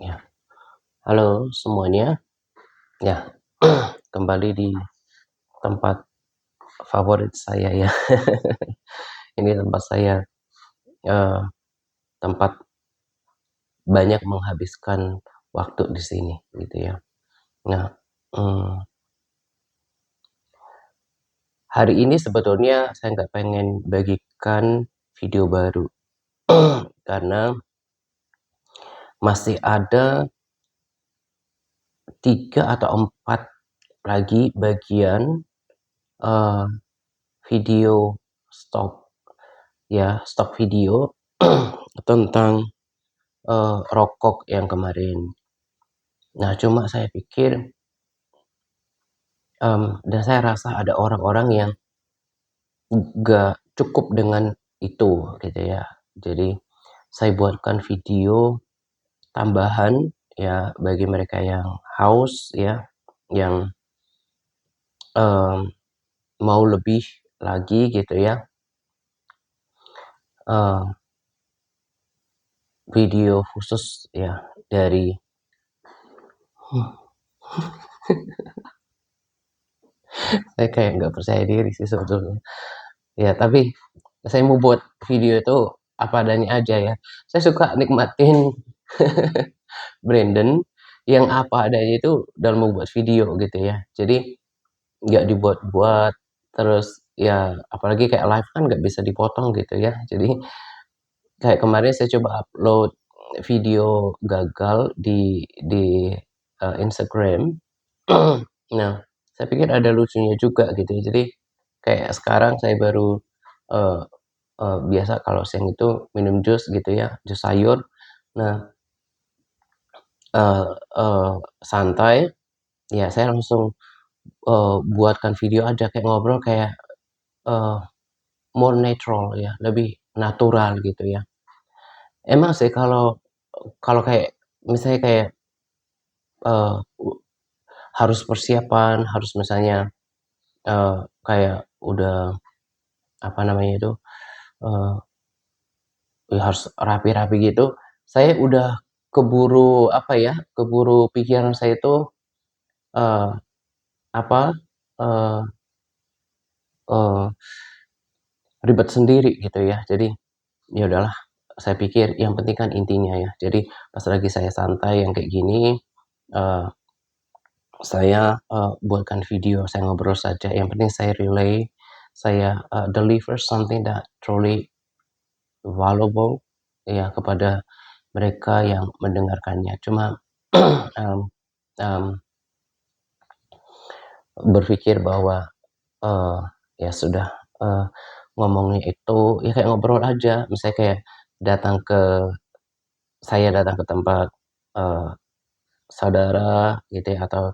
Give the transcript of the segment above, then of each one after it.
Ya, halo semuanya. Ya, kembali di tempat favorit saya ya. Ini tempat saya, eee, tempat banyak menghabiskan waktu di sini gitu ya. Nah, mmm, hari ini sebetulnya saya nggak pengen bagikan video baru, karena masih ada 3 atau 4 lagi bagian, eee, video stok ya, stok video tentang rokok yang kemarin. Nah, cuma saya pikir, dan saya rasa ada orang-orang yang nggak cukup dengan itu, gitu ya. Jadi, saya buatkan video tambahan ya bagi mereka yang haus ya, yang, mmm, mau lebih lagi gitu ya, eee, video khusus ya dari saya kayak nggak percaya diri sih sebetulnya. Ya, tapi saya mau buat video itu apa adanya aja ya. Saya suka nikmatin Brandon yang apa adanya itu dalam membuat video gitu ya. Jadi nggak dibuat-buat, terus ya apalagi kayak live kan nggak bisa dipotong gitu ya. Jadi kayak kemarin saya coba upload video gagal di Instagram. Nah, saya pikir ada lucunya juga gitu ya. Jadi kayak sekarang saya baru, eee biasa kalau siang itu minum jus gitu ya, jus sayur. Nah, eee eee, santai, ya saya langsung, buatkan video aja kayak ngobrol kayak, eee, more natural ya, lebih natural gitu ya. Emang sih kalau kayak misalnya kayak, eee, u harus persiapan, harus misalnya, kayak udah apa namanya itu, eee, ya harus rapi-rapi gitu, saya udah keburu apa ya, keburu pikiran saya itu, eee, apa, eee eee, ribet sendiri gitu ya. Jadi, ya udahlah, saya pikir yang penting kan intinya ya. Jadi pas lagi saya santai yang kayak gini, eee, saya, buatkan video, saya ngobrol saja, yang penting saya relay, saya, deliver something that truly valuable ya kepada mereka yang mendengarkannya. Cuma, mmm mmm, berpikir bahwa, eee, ya sudah, eee, ngomongnya itu ya kayak ngobrol aja, misalnya kayak datang ke datang ke tempat, eee, saudara gitu ya, atau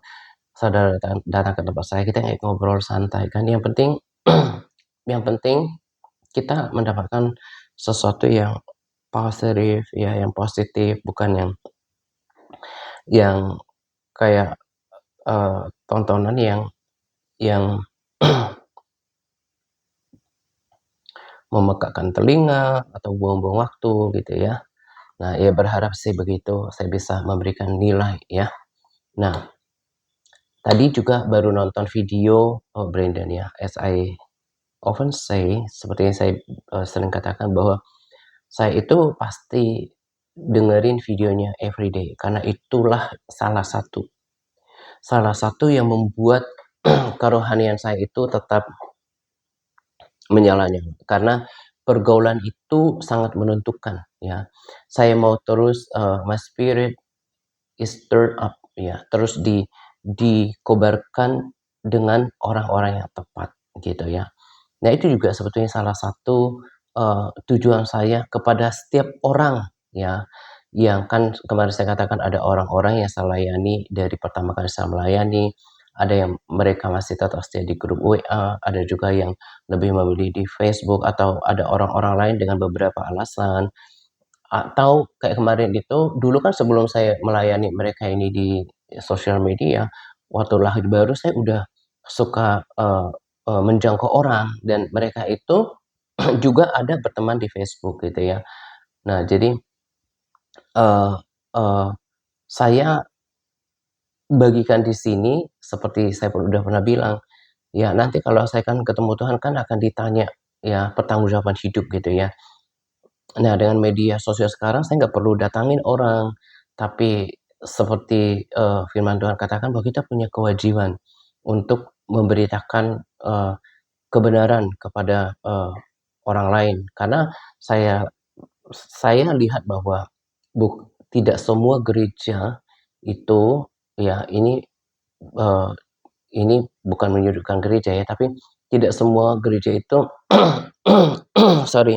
saudara datang datang ke tempat saya, kita kayak ngobrol santai kan, yang penting yang penting kita mendapatkan sesuatu yang positif ya, yang positif, bukan yang kayak, tontonan yang memekakkan telinga atau buang-buang waktu gitu ya. Nah, ya berharap sih begitu saya bisa memberikan nilai ya. Nah, tadi juga baru nonton video, Brandon ya, as I often say, seperti yang saya, sering katakan bahwa saya itu pasti dengerin videonya everyday karena itulah salah satu yang membuat kerohanian saya itu tetap menyala-nyala. Karena pergaulan itu sangat menentukan ya. Saya mau terus, my spirit is stirred up ya, terus dikobarkan dengan orang-orang yang tepat gitu ya. Nah, itu juga sebetulnya salah satu, tujuan saya kepada setiap orang ya, yang kan kemarin saya katakan ada orang-orang yang saya layani dari pertama kali saya melayani, ada yang mereka masih tetap stay di grup WA, ada juga yang lebih memilih di Facebook, atau ada orang-orang lain dengan beberapa alasan. Atau kayak kemarin itu, dulu kan sebelum saya melayani mereka ini di sosial media, waktu lahir baru saya udah suka, menjangkau orang, dan mereka itu juga ada berteman di Facebook gitu ya. Nah jadi, eee eee, saya bagikan di sini seperti saya udah pernah bilang, ya nanti kalau saya kan ketemu Tuhan kan akan ditanya ya pertanggungjawaban hidup gitu ya. Nah dengan media sosial sekarang saya nggak perlu datangin orang, tapi seperti firman Tuhan katakan bahwa kita punya kewajiban untuk memberitakan kebenaran kepada orang lain. Karena saya lihat bahwa tidak semua gereja itu ya uh, ini bukan menyudutkan gereja ya, tapi tidak semua gereja itu sorry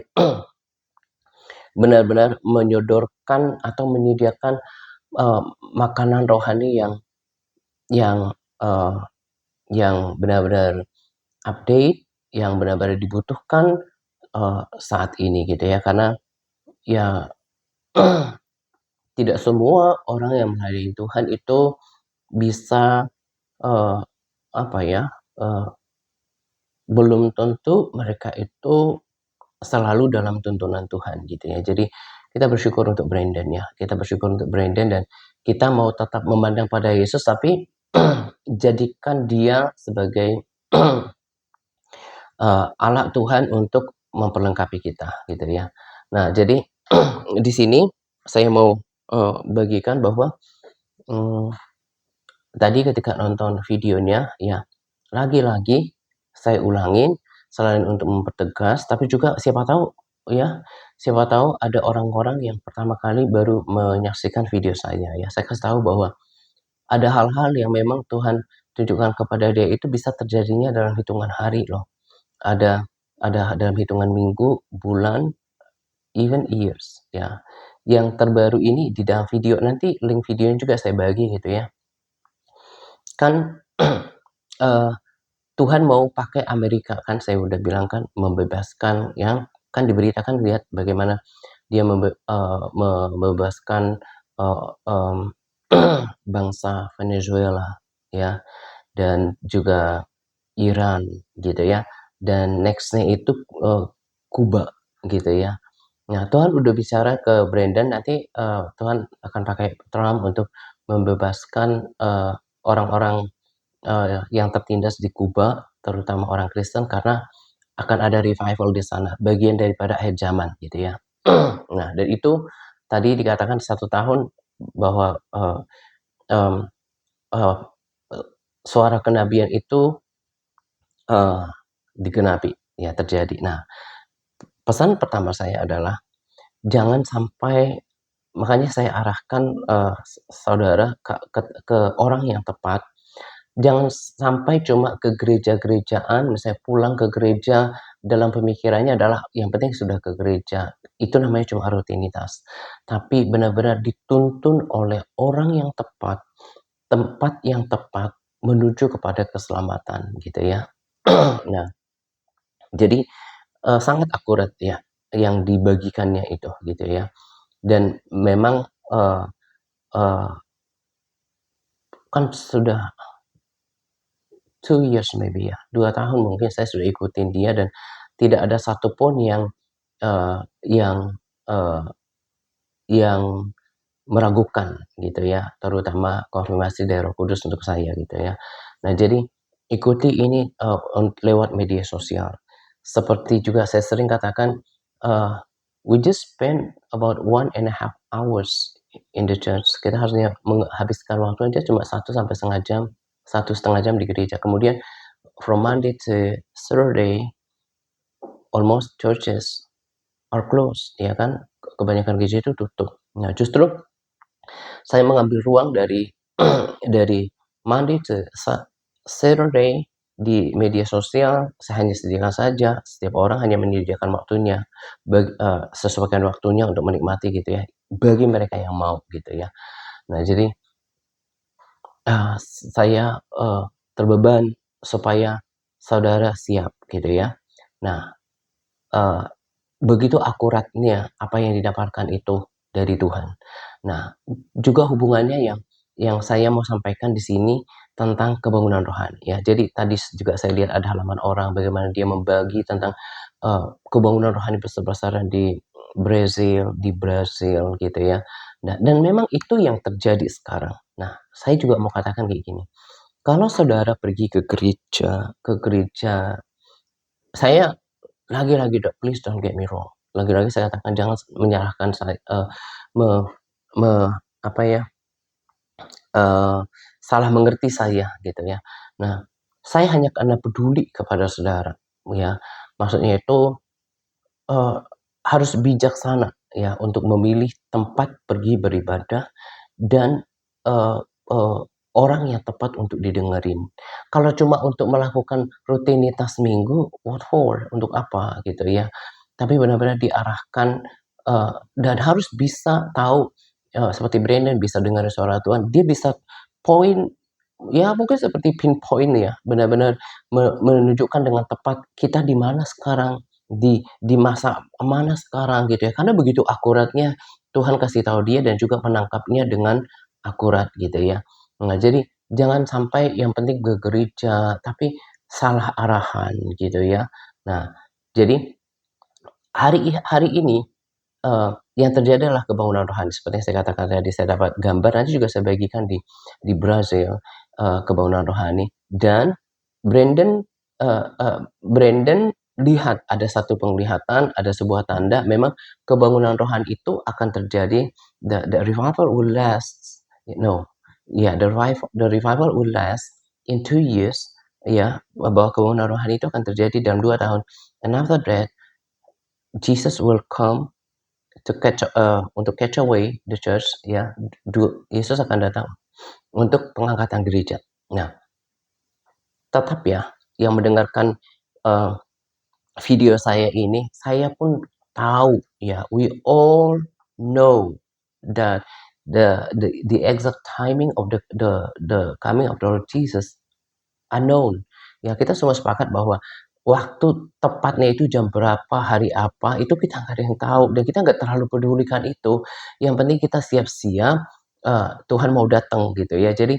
benar-benar menyodorkan atau menyediakan makanan rohani yang uh, yang benar-benar update, yang benar-benar dibutuhkan saat ini gitu ya. Karena ya tidak semua orang yang melayani Tuhan itu bisa apa ya, belum tentu mereka itu selalu dalam tuntunan Tuhan gitu ya. Jadi kita bersyukur untuk Brandon ya. Kita bersyukur untuk Brandon dan kita mau tetap memandang pada Yesus tapi jadikan dia sebagai alat Tuhan untuk memperlengkapi kita gitu ya. Nah, jadi di sini saya mau bagikan bahwa tadi ketika nonton videonya ya lagi-lagi saya ulangin selain untuk mempertegas tapi juga siapa tahu ada orang-orang yang pertama kali baru menyaksikan video saya ya. Saya kasih tahu bahwa ada hal-hal yang memang Tuhan tunjukkan kepada dia itu bisa terjadinya dalam hitungan hari loh. Ada dalam hitungan minggu, bulan, even years ya. Yang terbaru ini di dalam video, nanti link videonya juga saya bagi gitu ya. Kan Tuhan mau pakai Amerika kan, saya udah bilang kan, membebaskan yang kan diberitakan lihat bagaimana dia membebaskan bangsa Venezuela ya, dan juga Iran gitu ya, dan nextnya itu Kuba gitu ya. Nah Tuhan udah bicara ke Brandon nanti Tuhan akan pakai Trump untuk membebaskan orang-orang yang tertindas di Kuba, terutama orang Kristen karena akan ada revival di sana, bagian daripada akhir zaman gitu ya. Nah dan itu tadi dikatakan 1 tahun bahwa suara kenabian itu digenapi ya terjadi. Nah pesan pertama saya adalah jangan sampai, makanya saya arahkan saudara ke orang yang tepat. Jangan sampai cuma ke gereja-gerejaan, misalnya pulang ke gereja dalam pemikirannya adalah yang penting sudah ke gereja. Itu namanya cuma rutinitas. Tapi benar-benar dituntun oleh orang yang tepat, tempat yang tepat menuju kepada keselamatan gitu ya. Nah, jadi sangat akurat ya yang dibagikannya itu gitu ya. Dan memang kan sudah 2 years maybe ya, 2 tahun mungkin saya sudah ikutin dia dan tidak ada satupun yang uh, yang uh, yang meragukan gitu ya, terutama konfirmasi dari Roh Kudus untuk saya gitu ya. Nah jadi ikuti ini lewat media sosial. Seperti juga saya sering katakan, we just spend about 1.5 hours in the church. Kita harusnya menghabiskan waktu aja cuma 1 sampai setengah jam di gereja. Kemudian from Monday to Saturday, almost churches are closed, ya kan? Kebanyakan gereja itu tutup. Nah, justru saya mengambil ruang dari dari Monday to Saturday di media sosial. Saya hanya sediakan saja, setiap orang hanya menyediakan waktunya, sesuaikan waktunya untuk menikmati gitu ya, bagi mereka yang mau gitu ya. Nah, jadi saya terbeban supaya saudara siap gitu ya. Nah, begitu akuratnya apa yang didapatkan itu dari Tuhan. Nah, juga hubungannya yang saya mau sampaikan di sini tentang kebangunan rohani ya. Jadi tadi juga saya lihat ada halaman orang bagaimana dia membagi tentang kebangunan rohani besar-besaran di Brazil gitu ya. Nah, dan memang itu yang terjadi sekarang. Nah, saya juga mau katakan kayak gini, kalau saudara pergi ke gereja, saya lagi-lagi please don't get me wrong, lagi-lagi saya katakan jangan menyalahkan saya, me me apa ya, eee, salah mengerti saya gitu ya. Nah, saya hanya karena peduli kepada saudara, ya. Maksudnya itu, eee, harus bijaksana ya untuk memilih tempat pergi beribadah dan, eee eee, orang yang tepat untuk didengerin. Kalau cuma untuk melakukan rutinitas minggu, what for? Untuk apa gitu ya. Tapi benar-benar diarahkan, dan harus bisa tahu, seperti Brandon bisa dengar suara Tuhan, dia bisa point, ya mungkin seperti pinpoint ya, benar-benar menunjukkan dengan tepat kita di mana sekarang, di masa mana sekarang gitu ya. Karena begitu akuratnya Tuhan kasih tahu dia dan juga menangkapnya dengan akurat gitu ya. Nah, jadi jangan sampai yang penting ke gereja, tapi salah arahan gitu ya. Nah, jadi hari ini, yang terjadi adalah kebangunan rohani seperti yang saya katakan tadi, saya dapat gambar, nanti juga saya bagikan di Brazil, kebangunan rohani dan Brandon, Brandon lihat ada satu penglihatan, ada sebuah tanda memang kebangunan rohani itu akan terjadi, the revival will last, the revival will last in 2 years, ya, bahwa kebangunan rohani itu akan terjadi dalam 2 tahun, and after that Jesus will come untuk catch away the church ya, Yesus akan datang untuk pengangkatan gereja. Nah, tetap ya, yang mendengarkan, eee, video saya ini, saya pun tahu ya, we all know that the exact timing of the coming of the Lord Jesus unknown. Ya kita semua sepakat bahwa waktu tepatnya itu jam berapa, hari apa, itu kita nggak ada yang tahu dan kita nggak terlalu pedulikan itu. Yang penting kita siap-siap, Tuhan mau datang gitu ya. Jadi,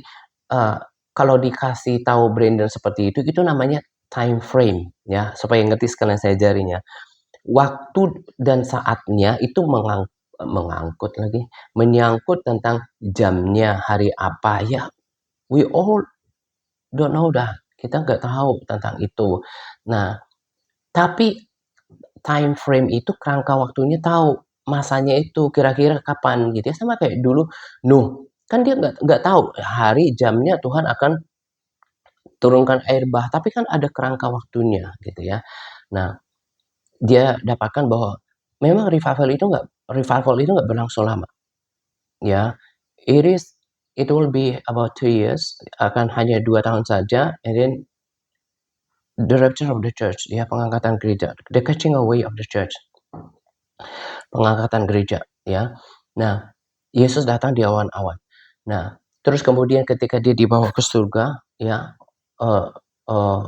eee, kalau dikasih tahu Brandon seperti itu namanya time frame ya, supaya ngerti sekalian saya ajarin ya. Waktu dan saatnya itu mengangkut lagi, menyangkut tentang jamnya, hari apa, ya we all don't know dah, kita nggak tahu tentang itu. Nah, tapi time frame itu kerangka waktunya tahu, masanya itu kira-kira kapan gitu ya, sama kayak dulu Nuh, kan dia nggak tahu hari, jamnya Tuhan akan turunkan air bah, tapi kan ada kerangka waktunya gitu ya. Nah, dia dapatkan bahwa memang revival itu nggak berlangsung lama, ya. It is it will be about 2 years, akan hanya 2 tahun saja, and then the rapture of the church, ya pengangkatan gereja, the catching away of the church, pengangkatan gereja, ya. Nah, Yesus datang di awan-awan. Nah, terus kemudian ketika dia dibawa ke surga, ya, eee eee,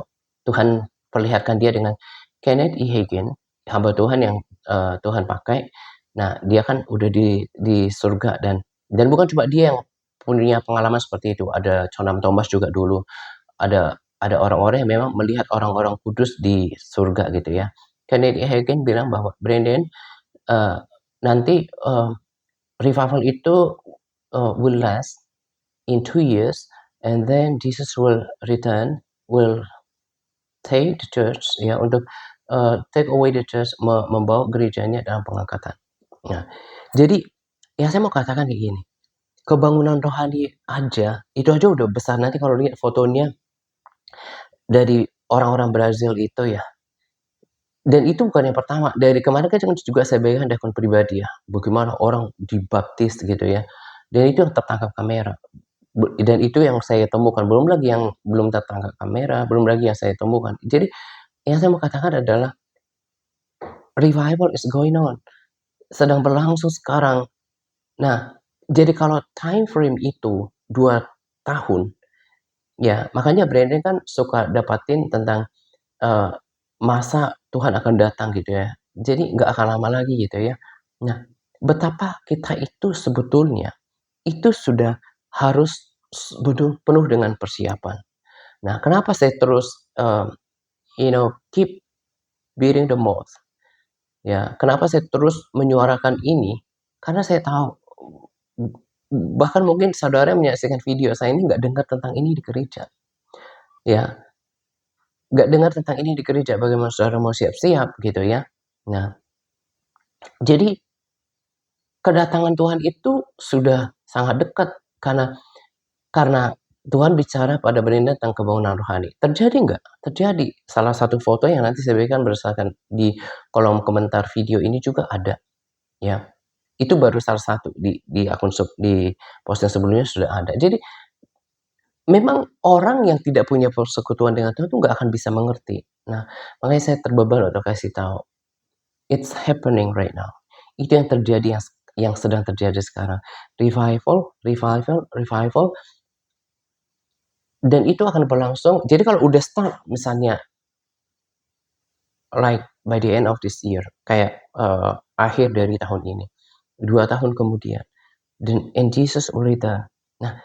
Tuhan perlihatkan dia dengan Kenneth E. Hagin, hamba Tuhan yang, Tuhan pakai. Nah, dia kan udah di surga dan bukan cuma dia yang punya pengalaman seperti itu, ada Conam Thomas juga dulu. Ada orang-orang yang memang melihat orang-orang kudus di surga gitu ya. Kennedy Hagin bilang bahwa, "Brandon, eee, nanti, revival itu, will last in 2 years, and then Jesus will return, will take the church," ya, untuk, take away the church, membawa gerejanya dalam pengangkatan. Nah, jadi yang saya mau katakan kayak gini, kebangunan rohani aja, itu aja udah besar, nanti kalau lihat fotonya dari orang-orang Brazil itu ya. Dan itu bukan yang pertama, dari kemarin kan juga saya bagikan di akun pribadi ya, bagaimana orang dibaptis gitu ya, dan itu yang tertangkap kamera. Dan itu yang saya temukan, belum lagi yang belum tertangkap kamera, belum lagi yang saya temukan. Jadi yang saya mau katakan adalah revival is going on, sedang berlangsung sekarang. Nah, jadi kalau time frame itu 2 tahun, ya makanya Brandon kan suka dapatin tentang, eee, masa Tuhan akan datang gitu ya. Jadi nggak akan lama lagi gitu ya. Nah, betapa kita itu sebetulnya, itu sudah harus penuh dengan persiapan. Nah, kenapa saya terus, keep beating the mouth, ya, kenapa saya terus menyuarakan ini, karena saya tahu bahkan mungkin saudara menyaksikan video saya ini nggak dengar tentang ini di gereja, ya, nggak dengar tentang ini di gereja, bagaimana saudara mau siap-siap gitu ya. Nah, jadi kedatangan Tuhan itu sudah sangat dekat karena Tuhan bicara pada benih tentang kebangunan rohani. Terjadi nggak? Terjadi. Salah satu foto yang nanti saya berikan berdasarkan di kolom komentar video ini juga ada, ya. Itu baru salah satu di akun di posting sebelumnya sudah ada. Jadi memang orang yang tidak punya persekutuan dengan Tuhan itu nggak akan bisa mengerti. Nah, makanya saya terbebal untuk kasih tahu. It's happening right now. Itu yang terjadi yang sedang terjadi sekarang. Revival, revival, revival. Dan itu akan berlangsung. Jadi kalau udah start misalnya like by the end of this year, kayak akhir dari tahun ini, 2 tahun kemudian, dan and Jesus already there. Nah,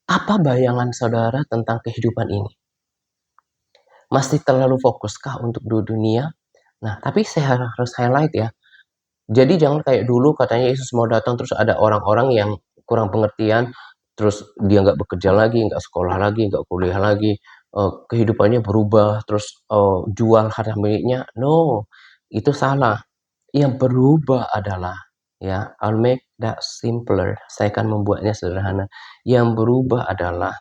apa bayangan saudara tentang kehidupan ini? Masih terlalu fokuskah untuk dunia? Nah, tapi saya harus highlight ya. Jadi jangan kayak dulu katanya Yesus mau datang terus ada orang-orang yang kurang pengertian, terus dia nggak bekerja lagi, nggak sekolah lagi, nggak kuliah lagi, kehidupannya berubah, terus jual harta miliknya. No, itu salah. Yang berubah adalah, ya, I'll make that simpler. Saya akan membuatnya sederhana. Yang berubah adalah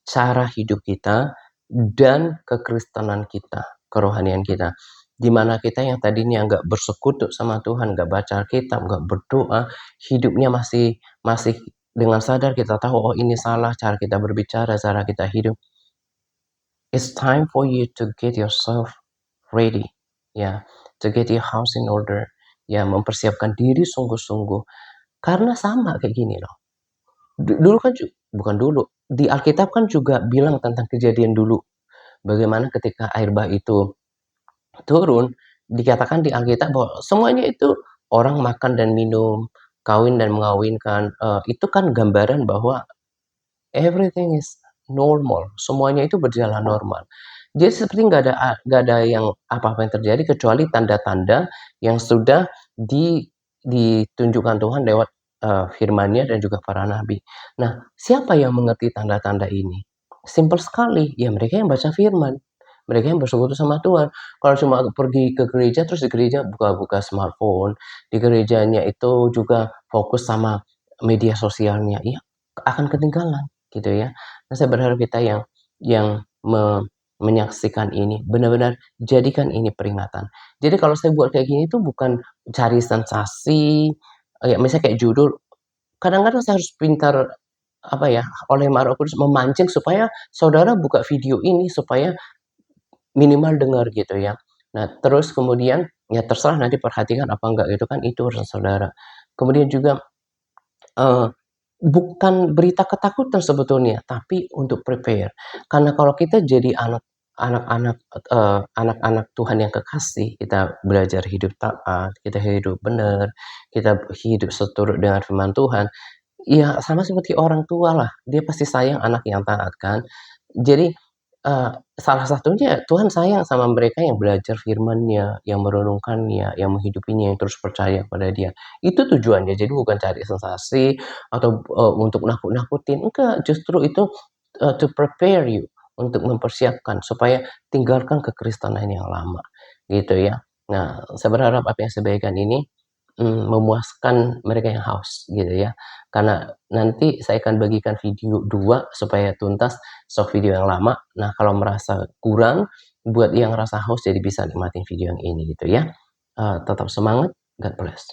cara hidup kita dan kekristenan kita, kerohanian kita. Di mana kita yang tadinya nggak bersekutu sama Tuhan, nggak baca Alkitab, nggak berdoa, hidupnya masih masih dengan sadar kita tahu, oh ini salah, cara kita berbicara, cara kita hidup. It's time for you to get yourself ready, ya, to get your house in order, ya, mempersiapkan diri sungguh-sungguh. Karena sama kayak gini loh. Dulu kan bukan dulu, di Alkitab kan juga bilang tentang kejadian dulu. Bagaimana ketika air bah itu turun, dikatakan di Alkitab bahwa semuanya itu orang makan dan minum, kawin dan mengawinkan, itu kan gambaran bahwa everything is normal, semuanya itu berjalan normal. Jadi seperti nggak ada yang apa-apa yang terjadi kecuali tanda-tanda yang sudah ditunjukkan Tuhan lewat, firman-Nya dan juga para nabi. Nah, siapa yang mengerti tanda-tanda ini? Simpel sekali, ya mereka yang baca firman, mereka yang bersekutu sama Tuhan. Kalau cuma pergi ke gereja, terus di gereja buka-buka smartphone, di gerejanya itu juga fokus sama media sosialnya, ya akan ketinggalan gitu ya. Nah, saya berharap kita yang menyaksikan ini benar-benar jadikan ini peringatan. Jadi kalau saya buat kayak gini itu bukan cari sensasi, ya misalnya kayak judul, kadang-kadang saya harus pintar apa ya, oleh Roh Kudus memancing supaya saudara buka video ini supaya minimal dengar gitu ya. Nah, terus kemudian ya terserah nanti perhatikan apa enggak gitu kan, itu urusan saudara. Kemudian juga eee, bukan berita ketakutan sebetulnya, tapi untuk prepare. Karena kalau kita jadi anak-anak, anak-anak Tuhan yang kekasih, kita belajar hidup taat, kita hidup benar, kita hidup seturut dengan firman Tuhan, ya sama seperti orang tua lah, dia pasti sayang anak yang taat kan. Jadi, salah satunya Tuhan sayang sama mereka yang belajar firman-Nya, yang merenungkannya, yang menghidupinya, yang terus percaya pada Dia. Itu tujuannya, jadi bukan cari sensasi atau, untuk nakut-nakutin, enggak, justru itu, to prepare you, untuk mempersiapkan supaya tinggalkan kekristenan yang lama, gitu ya. Nah, saya berharap apa yang saya bagikan ini memuaskan mereka yang haus gitu ya. Karena nanti saya akan bagikan video 2 supaya tuntas stok video yang lama. Nah, kalau merasa kurang, buat yang rasa haus jadi bisa nikmatin video yang ini gitu ya. Tetap semangat, God bless.